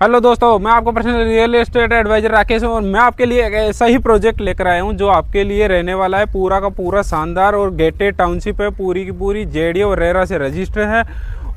Hello दोस्तों, मैं आपको personal real estate advisor Rakesh हूँ और मैं आपके लिए एक ऐसा ही प्रोजेक्ट लेकर आया हूँ जो आपके लिए रहने वाला है पूरा का पूरा शानदार और गेटेड टाउनशिप है। पूरी की पूरी जेडी और रेरा से रजिस्टर है।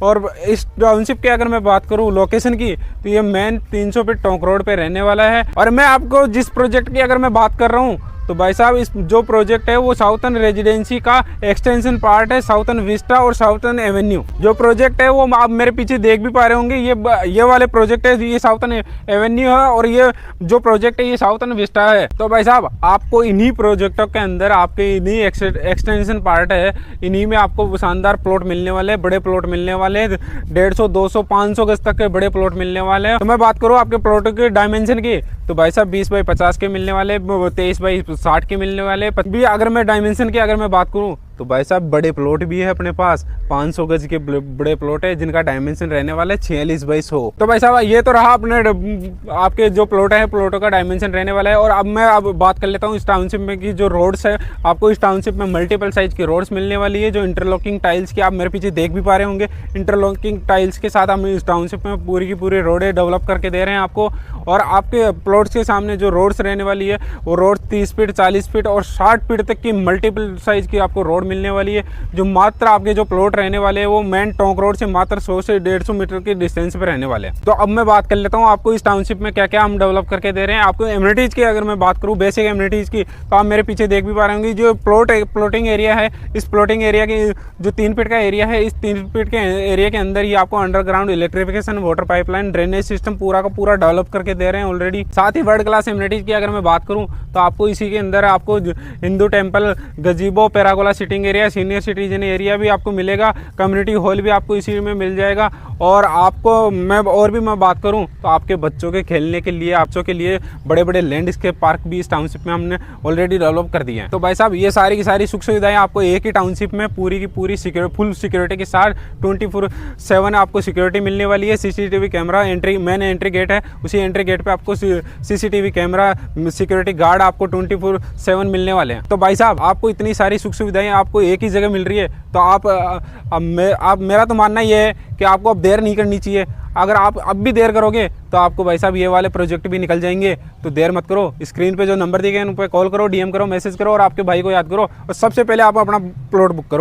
और इस टाउनशिप की अगर मैं बात करूँ लोकेशन की, तो ये मेन 300 फीट टोंक रोड पे रहने वाला है। और मैं आपको जिस प्रोजेक्ट की अगर मैं बात कर रहा हूँ, तो भाई साहब इस जो प्रोजेक्ट है वो साउथर्न रेजिडेंसी का एक्सटेंशन पार्ट है, साउथर्न विस्टा और साउथर्न एवेन्यू। जो प्रोजेक्ट है वो आप मेरे पीछे देख भी पा रहे होंगे, ये वाले प्रोजेक्ट है, ये साउथर्न एवेन्यू है और ये जो प्रोजेक्ट है ये साउथर्न विस्टा है। तो भाई साहब आपको इन्हीं प्रोजेक्टों के अंदर आपके इन्हीं एक्सटेंशन पार्ट है, इन्हीं में आपको शानदार प्लॉट मिलने वाले, बड़े प्लॉट मिलने वाले, 150, 200, 500 गज तक के बड़े प्लॉट मिलने वाले हैं। तो मैं बात करूँ आपके प्लॉट के डायमेंशन की, तो भाई साहब 20 बाई 50 के मिलने वाले, 23 बाई 60 के मिलने वाले भी। अगर मैं डायमेंशन की अगर मैं बात करूं, तो भाई साहब बड़े प्लॉट भी है अपने पास, 500 गज के बड़े प्लॉट है जिनका डायमेंशन रहने वाला है 46 बाई 100। तो भाई साहब ये तो रहा अपने आपके जो प्लॉट है, प्लॉटों का डायमेंशन रहने वाला है। और अब मैं बात कर लेता हूँ इस टाउनशिप में की जो रोड्स है। आपको इस टाउनशिप में मल्टीपल साइज की रोड्स मिलने वाली है, जो इंटरलॉकिंग टाइल्स की आप मेरे पीछे देख भी पा रहे होंगे। इंटरलॉकिंग टाइल्स के साथ हम इस टाउनशिप में पूरी की पूरी रोडें डेवलप करके दे रहे हैं आपको। और आपके प्लॉट्स के सामने जो रोड्स रहने वाली है वो रोड 30 फीट, 40 फीट और 60 फीट तक की मल्टीपल साइज की आपको रोड मिलने वाली है। जो मात्र आपके जो प्लॉट रहने वाले हैं वो मेन टोंक रोड से मात्र 100 से 150 मीटर की डिस्टेंस पे रहने वाले हैं। तो अब मैं बात कर लेता हूँ आपको इस टाउनशिप में क्या क्या हम डेवलप करके दे रहे हैं। आपको एमिनिटीज की अगर मैं बात करूँ, बेसिक एमिनिटीज की, तो आप मेरे पीछे देख भी पा रहे होंगे। जो प्लॉटिंग एरिया है, इस प्लॉटिंग एरिया की जो 3 फीट का एरिया है, इस 3 फीट के एरिया के अंदर ही आपको underground electrification, water pipeline, drainage system पूरा का पूरा डेवलप करके दे रहे हैं ऑलरेडी। साथ ही वर्ल्ड क्लास एमिनिटीज की अगर मैं बात करूँ, तो आपको इसी के अंदर आपको Hindu temple, gazebo, pergola sitting area, senior citizen area भी आपको मिलेगा, कम्युनिटी हॉल भी आपको इसी में मिल जाएगा। और आपको मैं बात करूं, तो आपके बच्चों के खेलने के लिए, बच्चों के लिए बड़े बड़े लैंडस्केप पार्क भी इस टाउनशिप में हमने ऑलरेडी डेवलप कर दिए हैं। तो भाई साहब ये सारी की सारी सुख सुविधाएं आपको एक ही टाउनशिप में पूरी की पूरी फुल सिक्योरिटी के साथ 24/7 आपको सिक्योरिटी मिलने वाली है। CCTV camera, main entry gate है, उसी एंट्री गेट पे आपको सीसीटीवी कैमरा, सिक्योरिटी गार्ड आपको 24/7 मिलने वाले हैं। तो भाई साहब आपको इतनी सारी सुख सुविधाएं आपको एक ही जगह मिल रही है। तो आप मेरा तो मानना ये है कि आपको अब देर नहीं करनी चाहिए। अगर आप अब भी देर करोगे तो आपको भाई साहब ये वाले प्रोजेक्ट भी निकल जाएंगे। तो देर मत करो, स्क्रीन पे जो नंबर दिए गए उन पर कॉल करो, DM करो, मैसेज करो और आपके भाई को याद करो और सबसे पहले आप अपना प्लॉट बुक करो।